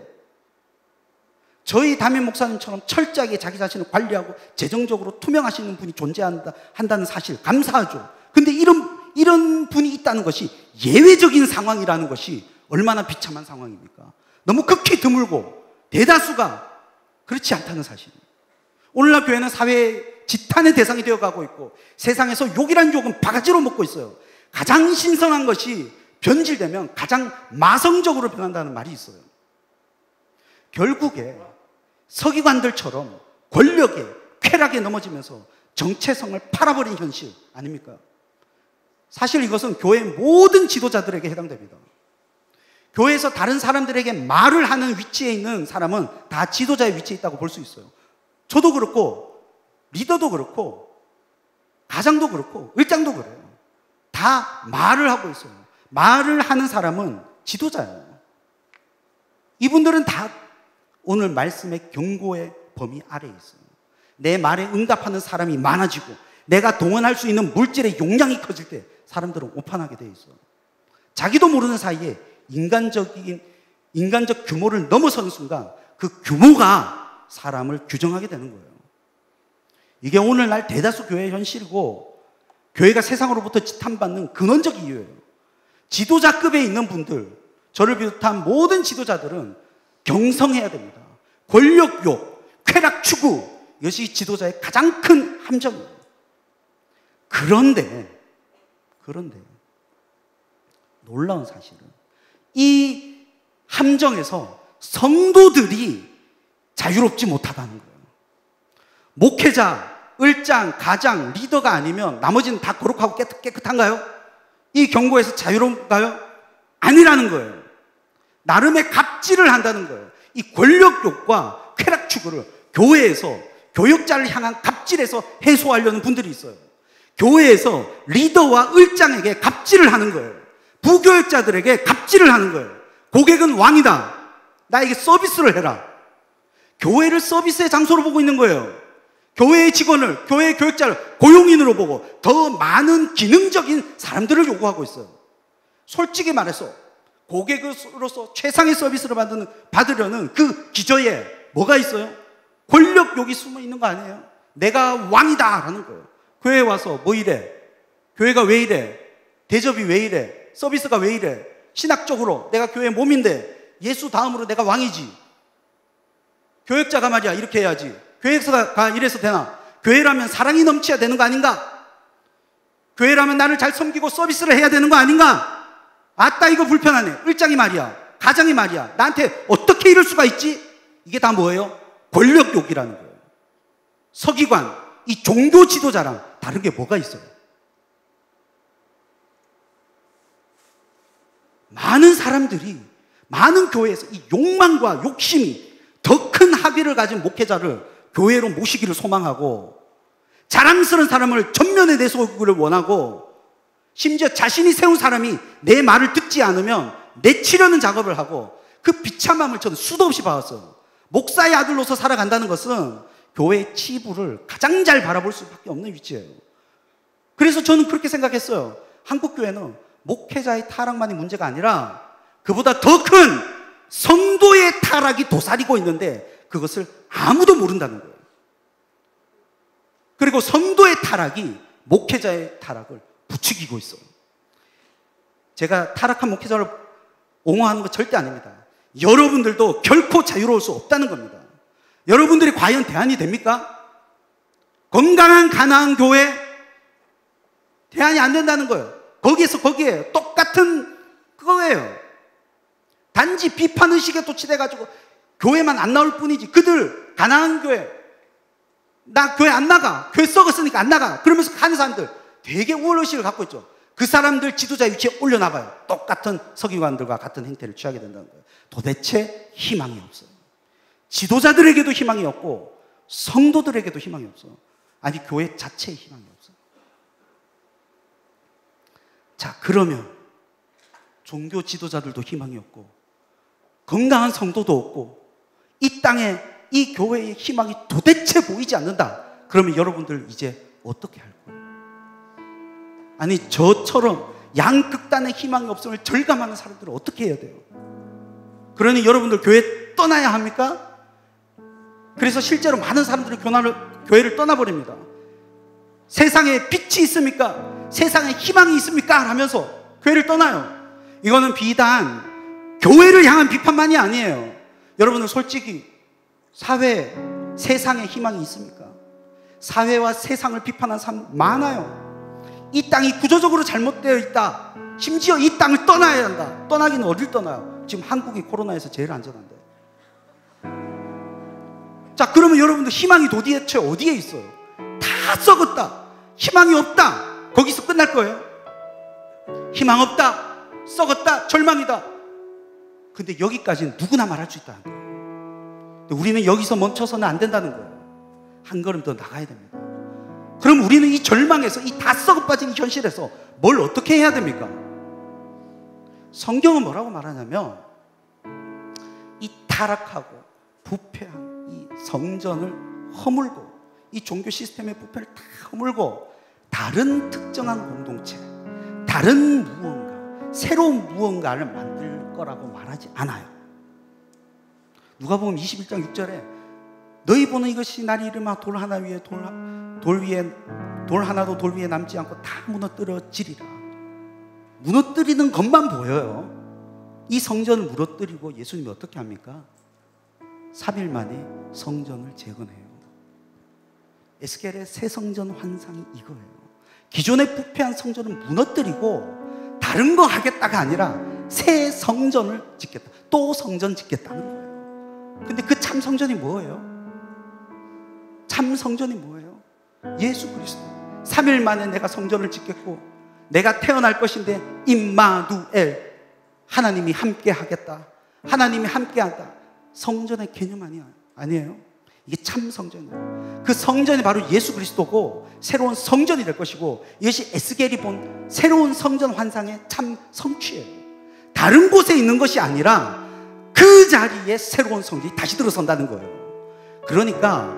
저희 담임 목사님처럼 철저하게 자기 자신을 관리하고 재정적으로 투명하시는 분이 존재한다는 사실 감사하죠. 근데 이런 분이 있다는 것이 예외적인 상황이라는 것이 얼마나 비참한 상황입니까? 너무 극히 드물고 대다수가 그렇지 않다는 사실입니다. 오늘날 교회는 사회 지탄의 대상이 되어가고 있고 세상에서 욕이란 욕은 바가지로 먹고 있어요. 가장 신성한 것이 변질되면 가장 마성적으로 변한다는 말이 있어요. 결국에 서기관들처럼 권력에 쾌락에 넘어지면서 정체성을 팔아버린 현실 아닙니까? 사실 이것은 교회 모든 지도자들에게 해당됩니다. 교회에서 다른 사람들에게 말을 하는 위치에 있는 사람은 다 지도자의 위치에 있다고 볼 수 있어요. 저도 그렇고 리더도 그렇고 가장도 그렇고 을장도 그래요. 다 말을 하고 있어요. 말을 하는 사람은 지도자예요. 이분들은 다 오늘 말씀의 경고의 범위 아래에 있어요. 내 말에 응답하는 사람이 많아지고 내가 동원할 수 있는 물질의 용량이 커질 때 사람들은 오판하게 돼 있어요. 자기도 모르는 사이에 인간적 규모를 넘어서는 순간 그 규모가 사람을 규정하게 되는 거예요. 이게 오늘날 대다수 교회의 현실이고 교회가 세상으로부터 지탄받는 근원적 이유예요. 지도자급에 있는 분들, 저를 비롯한 모든 지도자들은 경성해야 됩니다. 권력욕, 쾌락 추구, 이것이 지도자의 가장 큰 함정이에요. 그런데 놀라운 사실은 이 함정에서 성도들이 자유롭지 못하다는 거예요. 목회자, 을장, 가장, 리더가 아니면 나머지는 다 거룩하고 깨끗한가요? 이 경고에서 자유로운가요? 아니라는 거예요. 나름의 갑질을 한다는 거예요. 이 권력욕과 쾌락 추구를 교회에서 교역자를 향한 갑질에서 해소하려는 분들이 있어요. 교회에서 리더와 을장에게 갑질을 하는 거예요. 부교역자들에게 갑질을 하는 거예요. 고객은 왕이다. 나에게 서비스를 해라. 교회를 서비스의 장소로 보고 있는 거예요. 교회의 직원을, 교회의 교역자를 고용인으로 보고 더 많은 기능적인 사람들을 요구하고 있어요. 솔직히 말해서 고객으로서 최상의 서비스를 받으려는 그 기저에 뭐가 있어요? 권력욕이 숨어 있는 거 아니에요? 내가 왕이다 라는 거예요. 교회에 와서 뭐 이래? 교회가 왜 이래? 대접이 왜 이래? 서비스가 왜 이래? 신학적으로 내가 교회 몸인데 예수 다음으로 내가 왕이지. 교역자가 말이야 이렇게 해야지. 교역사가 이래서 되나? 교회라면 사랑이 넘쳐야 되는 거 아닌가? 교회라면 나를 잘 섬기고 서비스를 해야 되는 거 아닌가? 아따 이거 불편하네. 을장이 말이야, 가장이 말이야, 나한테 어떻게 이럴 수가 있지? 이게 다 뭐예요? 권력욕이라는 거예요. 서기관, 이 종교 지도자랑 다른 게 뭐가 있어요? 많은 사람들이, 많은 교회에서 이 욕망과 욕심이 더 큰 학위를 가진 목회자를 교회로 모시기를 소망하고 자랑스러운 사람을 전면에 내세우기를 원하고 심지어 자신이 세운 사람이 내 말을 듣지 않으면 내치려는 작업을 하고 그 비참함을 저는 수도 없이 봐왔어요. 목사의 아들로서 살아간다는 것은 교회의 치부를 가장 잘 바라볼 수밖에 없는 위치예요. 그래서 저는 그렇게 생각했어요. 한국교회는 목회자의 타락만이 문제가 아니라 그보다 더 큰 성도의 타락이 도사리고 있는데 그것을 아무도 모른다는 거예요. 그리고 성도의 타락이 목회자의 타락을 부추기고 있어요. 제가 타락한 목회자를 옹호하는 거 절대 아닙니다. 여러분들도 결코 자유로울 수 없다는 겁니다. 여러분들이 과연 대안이 됩니까? 건강한 가나안 교회 대안이 안 된다는 거예요. 거기에서 거기에 똑같은 그거예요. 단지 비판의식에 도취돼가지고 교회만 안 나올 뿐이지. 그들 가나안 교회 나 교회 안 나가, 교회 썩었으니까 안 나가 그러면서 가는 사람들 되게 우월의식을 갖고 있죠. 그 사람들 지도자 위치에 올려놔봐요. 똑같은 서기관들과 같은 행태를 취하게 된다는 거예요. 도대체 희망이 없어요. 지도자들에게도 희망이 없고 성도들에게도 희망이 없어요. 아니 교회 자체에 희망이 없어요. 자, 그러면 종교 지도자들도 희망이 없고 건강한 성도도 없고 이 땅에 이 교회의 희망이 도대체 보이지 않는다. 그러면 여러분들 이제 어떻게 할 거예요? 아니 저처럼 양극단의 희망이 없음을 절감하는 사람들은 어떻게 해야 돼요? 그러니 여러분들 교회 떠나야 합니까? 그래서 실제로 많은 사람들이 교회를 떠나버립니다. 세상에 빛이 있습니까? 세상에 희망이 있습니까? 하면서 교회를 떠나요. 이거는 비단 교회를 향한 비판만이 아니에요. 여러분은 솔직히 사회에 세상에 희망이 있습니까? 사회와 세상을 비판하는 사람 많아요. 이 땅이 구조적으로 잘못되어 있다. 심지어 이 땅을 떠나야 한다. 떠나기는 어딜 떠나요? 지금 한국이 코로나에서 제일 안전한데. 자, 그러면 여러분들 희망이 도대체 어디에 있어요? 다 썩었다. 희망이 없다. 거기서 끝날 거예요. 희망 없다. 썩었다. 절망이다. 근데 여기까지는 누구나 말할 수 있다는 거예요. 근데 우리는 여기서 멈춰서는 안 된다는 거예요. 한 걸음 더 나가야 됩니다. 그럼 우리는 이 절망에서, 이 다 썩어 빠진 현실에서 뭘 어떻게 해야 됩니까? 성경은 뭐라고 말하냐면, 이 타락하고 부패한 이 성전을 허물고, 이 종교 시스템의 부패를 다 허물고, 다른 특정한 공동체, 다른 무언가, 새로운 무언가를 만들 거라고 말하지 않아요. 누가복음 21장 6절에 너희 보는 이것이 날이 이르마 돌 하나 위에 돌 하나도 돌 위에 남지 않고 다 무너뜨려지리라. 무너뜨리는 것만 보여요. 이 성전을 무너뜨리고 예수님이 어떻게 합니까? 3일 만에 성전을 재건해요. 에스겔의 새 성전 환상이 이거예요. 기존의 부패한 성전을 무너뜨리고 다른 거 하겠다가 아니라 새 성전을 짓겠다. 또 성전 짓겠다는 거예요. 근데 그 참 성전이 뭐예요? 참 성전이 뭐예요? 예수 그리스도. 3일 만에 내가 성전을 짓겠고 내가 태어날 것인데 임마누엘, 하나님이 함께 하겠다. 하나님이 함께 한다. 성전의 개념 아니에요? 이게 참 성전이에요. 그 성전이 바로 예수 그리스도고 새로운 성전이 될 것이고, 이것이 에스겔이 본 새로운 성전 환상의 참 성취예요. 다른 곳에 있는 것이 아니라 그 자리에 새로운 성전이 다시 들어선다는 거예요. 그러니까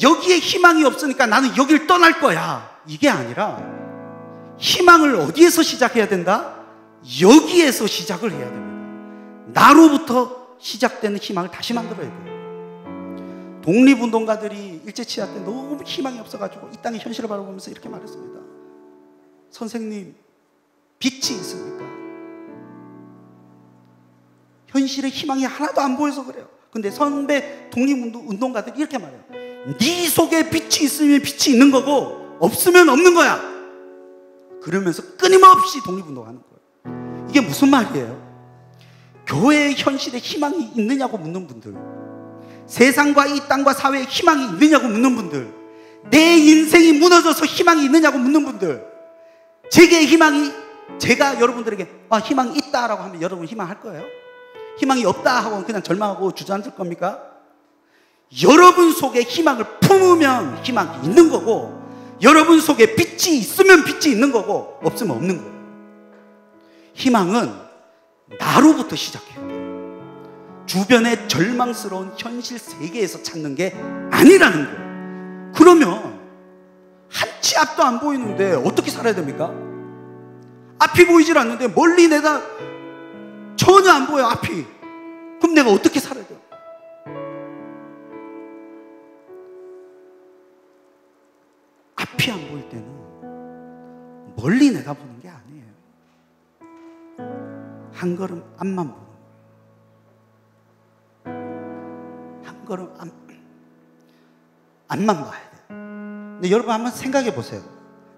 여기에 희망이 없으니까 나는 여길 떠날 거야, 이게 아니라 희망을 어디에서 시작해야 된다? 여기에서 시작을 해야 됩니다. 나로부터 시작되는 희망을 다시 만들어야 돼요. 독립운동가들이 일제치하 때 너무 희망이 없어가지고 이 땅의 현실을 바라보면서 이렇게 말했습니다. 선생님, 빛이 있습니까? 현실에 희망이 하나도 안 보여서 그래요. 근데 선배 독립운동가들이 이렇게 말해요. 네 속에 빛이 있으면 빛이 있는 거고 없으면 없는 거야. 그러면서 끊임없이 독립운동하는 거예요. 이게 무슨 말이에요? 교회의 현실에 희망이 있느냐고 묻는 분들, 세상과 이 땅과 사회에 희망이 있느냐고 묻는 분들, 내 인생이 무너져서 희망이 있느냐고 묻는 분들, 제가 여러분들에게 희망이 있다라고 하면 여러분 희망할 거예요? 희망이 없다 하고 그냥 절망하고 주저앉을 겁니까? 여러분 속에 희망을 품으면 희망이 있는 거고, 여러분 속에 빛이 있으면 빛이 있는 거고, 없으면 없는 거예요. 희망은 나로부터 시작해요. 주변의 절망스러운 현실 세계에서 찾는 게 아니라는 거예요. 그러면 한 치 앞도 안 보이는데 어떻게 살아야 됩니까? 앞이 보이질 않는데 멀리 내가 전혀 안 보여, 앞이. 그럼 내가 어떻게 살아야 돼요? 앞이 안 보일 때는 멀리 내다보는 게 아니에요. 한 걸음 앞만 보는 거예요. 한 걸음 앞만 봐야 돼요. 근데 여러분 한번 생각해 보세요.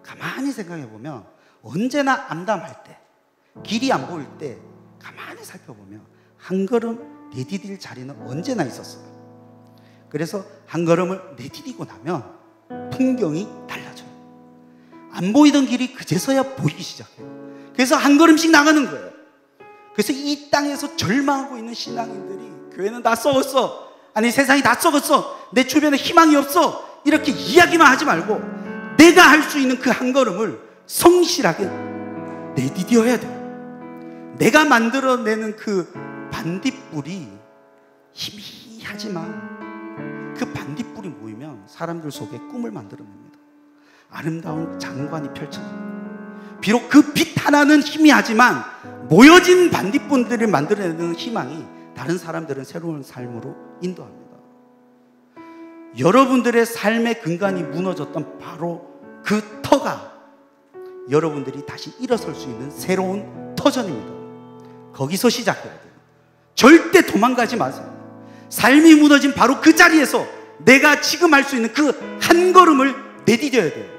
가만히 생각해 보면 언제나 암담할 때, 길이 안 보일 때 가만히 살펴보면 한 걸음 내디딜 자리는 언제나 있었어요. 그래서 한 걸음을 내디디고 나면 풍경이 달라져요. 안 보이던 길이 그제서야 보이기 시작해요. 그래서 한 걸음씩 나가는 거예요. 그래서 이 땅에서 절망하고 있는 신앙인들이 교회는 다 썩었어, 아니 세상이 다 썩었어, 내 주변에 희망이 없어, 이렇게 이야기만 하지 말고 내가 할 수 있는 그 한 걸음을 성실하게 내디뎌야 돼요. 내가 만들어내는 그 반딧불이 희미하지만 그 반딧불이 모이면 사람들 속에 꿈을 만들어냅니다. 아름다운 장관이 펼쳐집니다. 비록 그 빛 하나는 희미하지만 모여진 반딧불들을 만들어내는 희망이 다른 사람들은 새로운 삶으로 인도합니다. 여러분들의 삶의 근간이 무너졌던 바로 그 터가 여러분들이 다시 일어설 수 있는 새로운 터전입니다. 거기서 시작해야 돼요. 절대 도망가지 마세요. 삶이 무너진 바로 그 자리에서 내가 지금 할 수 있는 그 한 걸음을 내디뎌야 돼요.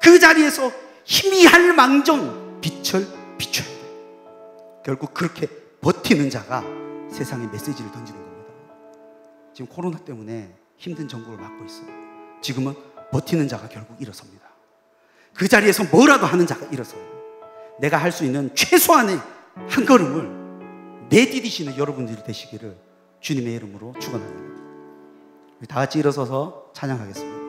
그 자리에서 희미할 망정 빛을 비춰야 돼요. 결국 그렇게 버티는 자가 세상에 메시지를 던지는 겁니다. 지금 코로나 때문에 힘든 전국을 맞고 있어요. 지금은 버티는 자가 결국 일어섭니다. 그 자리에서 뭐라도 하는 자가 일어서요. 내가 할 수 있는 최소한의 한 걸음을 내디디시는 여러분들이 되시기를 주님의 이름으로 축원합니다. 우리 다 같이 일어서서 찬양하겠습니다.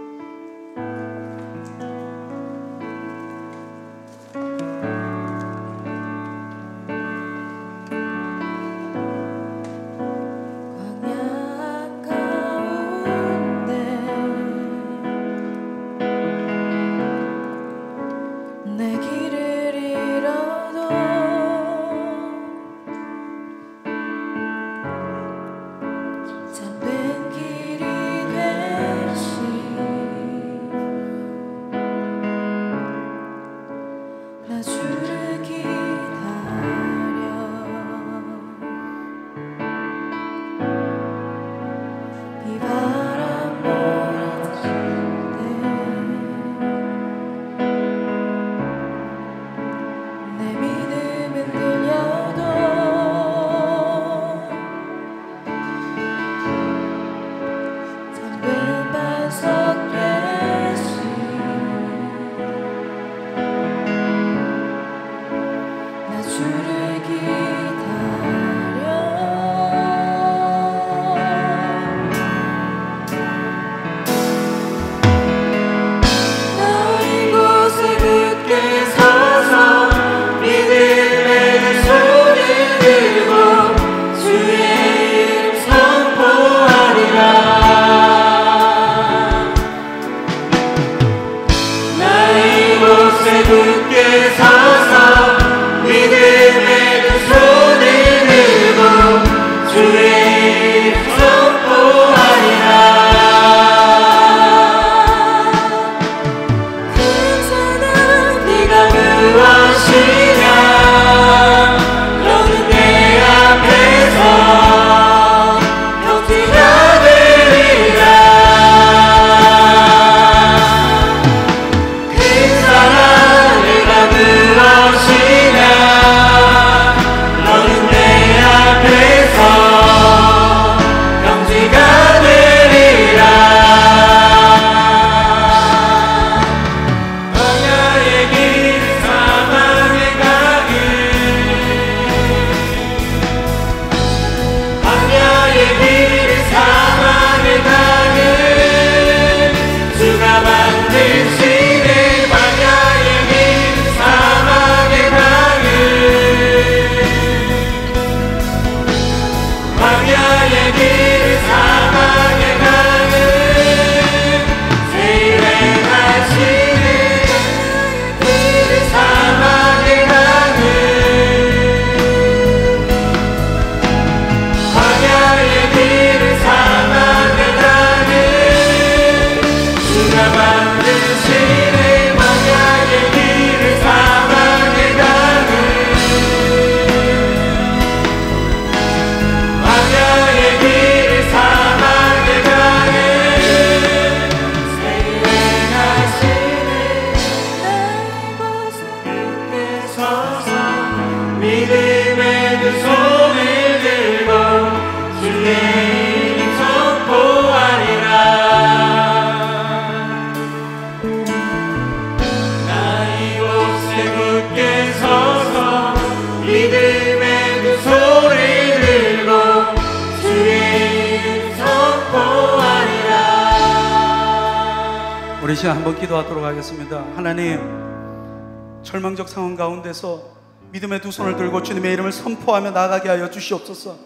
우리 시간 한번 기도하도록 하겠습니다. 하나님, 절망적 상황 가운데서 믿음의 두 손을 들고 주님의 이름을 선포하며 나아가게 하여 주시옵소서.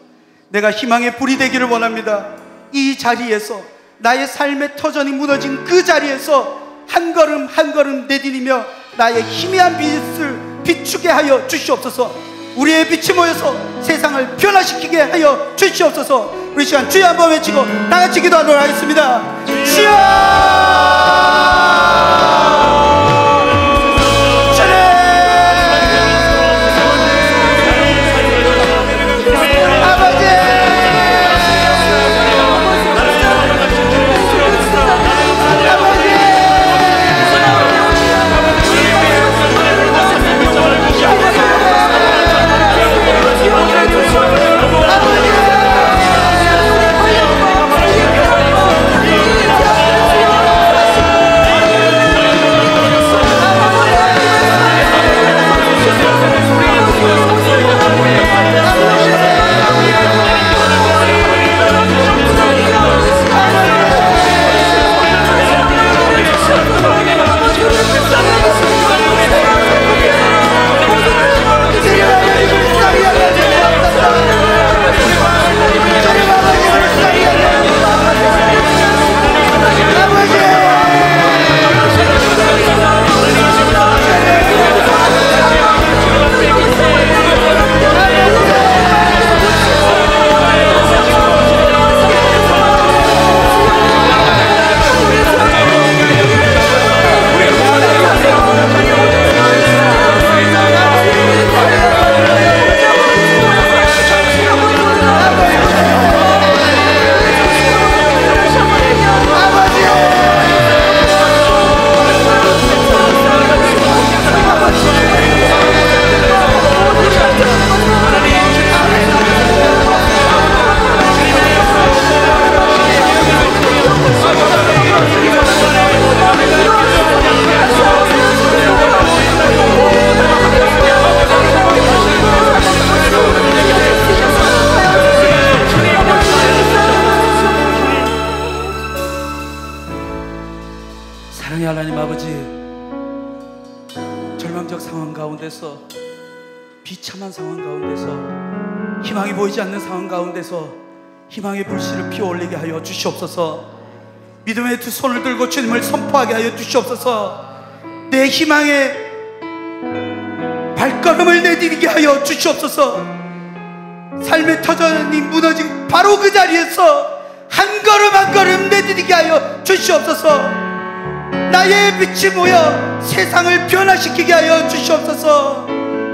내가 희망의 불이 되기를 원합니다. 이 자리에서 나의 삶의 터전이 무너진 그 자리에서 한 걸음 한 걸음 내디디며 나의 희미한 빛을 비추게 하여 주시옵소서. 우리의 빛이 모여서 세상을 변화시키게 하여 주시옵소서. 우리 시간 주여 한번 외치고 다 같이 기도하도록 하겠습니다. 주여! 아버지! 사랑의 하나님 아버지, 절망적 상황 가운데서, 비참한 상황 가운데서, 희망이 보이지 않는 상황 가운데서 희망의 불씨를 피어올리게 하여 주시옵소서. 믿음의 두 손을 들고 주님을 선포하게 하여 주시옵소서. 내 희망의 발걸음을 내디디게 하여 주시옵소서. 삶의 터전이 무너진 바로 그 자리에서 한 걸음 한 걸음 내디디게 하여 주시옵소서. 나의 빛이 모여 세상을 변화시키게 하여 주시옵소서.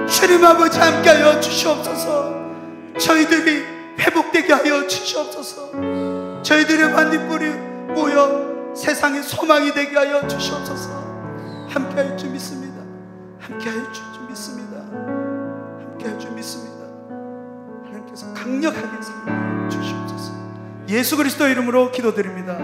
주님 아버지 함께하여 주시옵소서. 저희들이 회복되게 하여 주시옵소서. 저희들의 반딧불이 모여 세상의 소망이 되게 하여 주시옵소서. 함께할 줄 믿습니다. 함께할 줄 믿습니다. 함께할 줄 믿습니다. 하나님께서 강력하게 사용해 주시옵소서. 예수 그리스도 이름으로 기도드립니다.